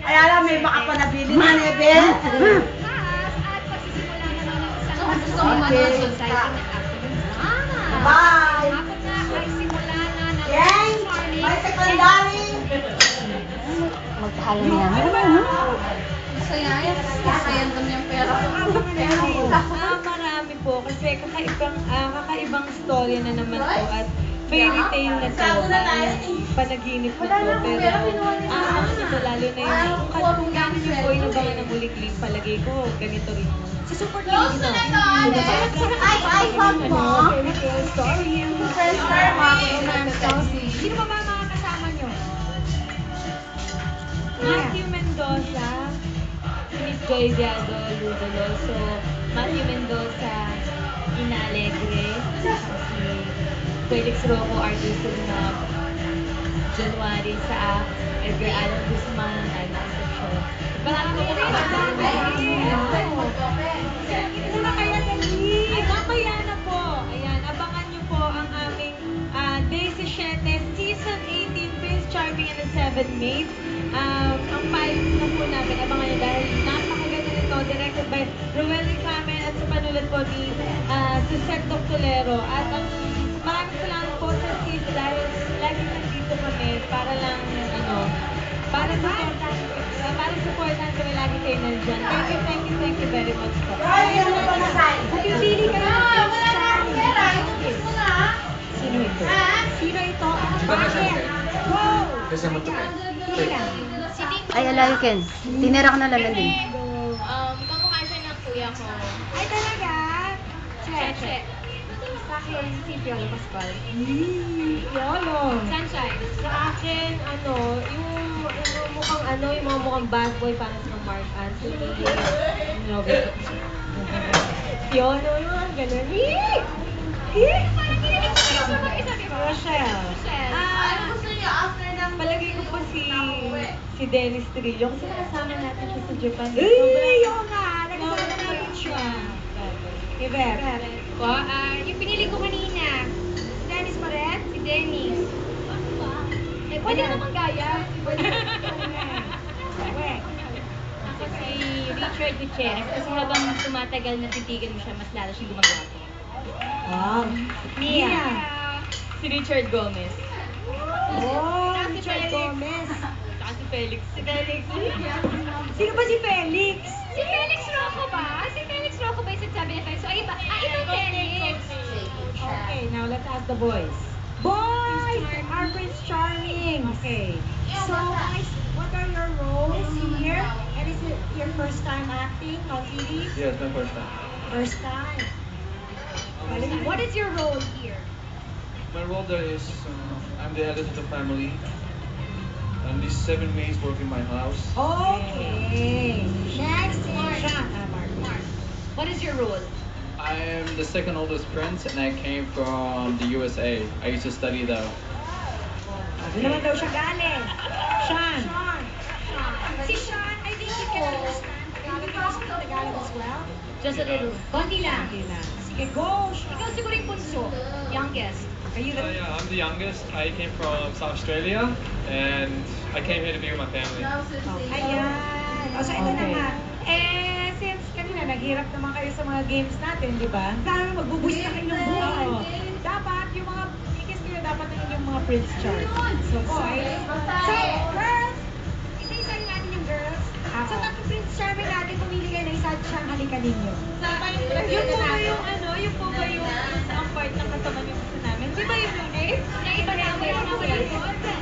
Ay, alam, may baka pa nabili na, Nebe. At pagsisimula na ng isang exciting na Bye! hapon nga ay simula na ng Yang! Charlie. May secondary! Magpahalo niya. Ano? Sayang kami yung pera ko. Marami po kasi kakaibang storya na naman po at fairy tale na to, panaginip na to, pero ang nito lalo na yung kung gano'n yung boy na baka ng uliglig, palagay ko, ganito rin. Si Super Kilig na. Ay, wag mo. Fairy tale story. Sino ba mga kasama nyo? Matthew Mendoza, Miss Joy Diago, Ludoloso, Matthew Mendoza, Ina Alegre, saka si Felix Rojo, Arthur Surinab, January sa Edgar Allan Guzman, Ana Concepcion. Marami po kami Ay, mamaya na po. Ayan, abangan niyo po ang aming Day 17, Season 18, Prince Charming and the Seven Maids. Ang 5 na po namin, abangan niyo dahil napakaganda nito, directed by Roel Reclamen at sa panulat po ni Suzette Doctolero. At ang maraming salamat po sa Steve dahil lagi nandito kami para lang, para supportan kami lagi kayo nandyan. Thank you very much po. Pipili kayo ng Prince Charming. Sino ito? Sino ito? Bakit? Wow! Kasi naman ito Pili lang. Ay, ala, Ken. Tinira ko na lang din. Kamukha siya ng kuya ko. Ay, talaga? Cheche. Sa akin, si Piolo Pascual. Yolo. Sunshine. Sa akin, yung mga mukhang bad boy para sa Mark Anthony. Yolo, yung mga ganun. Rochelle. Palagay ko po si Dennis Trillo kasi nakasama natin siya sa Japan. Oo nga, nagkasama natin siya. Iber. Yung pinili ko kanina, si Dennis pa rin? Si Dennis. Eh, pwede ka naman gaya. Ako si Richard Gutierrez kasi habang tumatagal na titigan mo siya, mas lalo siyang gumagawa. Wow. Mia. Si Richard Gomez. Oh, Richard Gomez. Saka si Felix. Si Felix. Sino ba si Felix? Si Felix Rocco ba? Si Felix Rocco ba yung sinasabi ni Felix? So, iba. Ibang Felix. Okay, now let's ask the boys. Boys! Our Prince Charming! Okay. So, guys, what are your roles here? And is it your first time acting on TV? Yes, my first time. First time. What is your role here? My role there is I'm the eldest of the family. And these 7 maids work in my house. Okay. Next is Sean. Mark. What is your role? I am the second oldest prince and I came from the USA. I used to study though. Doon naman daw siya galing. Sean. Si Sean, I think you can understand Tagalog. You speak Tagalog as well? Just a little. Konti lang. Sige, go! Ikaw siguro yung bunso, youngest. Kayo na. Yeah, I'm the youngest. I came from South Australia and I came here to be with my family. Ayan. O, so ito naman. Since kanina naghirap naman kayo sa mga games natin, di ba? Sana magbuboost na kayo ng buhay. Dapat yung mga ikis kayo dapat na yung mga Prince Charles. So, boys. So, girls, isa-isahin natin yung girls. Ako. So, tatlong Prince Charming natin, pumili kayo na isa at siyang halika ninyo. Yun po ba yung yun po ba yung sa part ng kasama niyo sa namin? Di ba yun yung Yung iba na, wala na, wala na.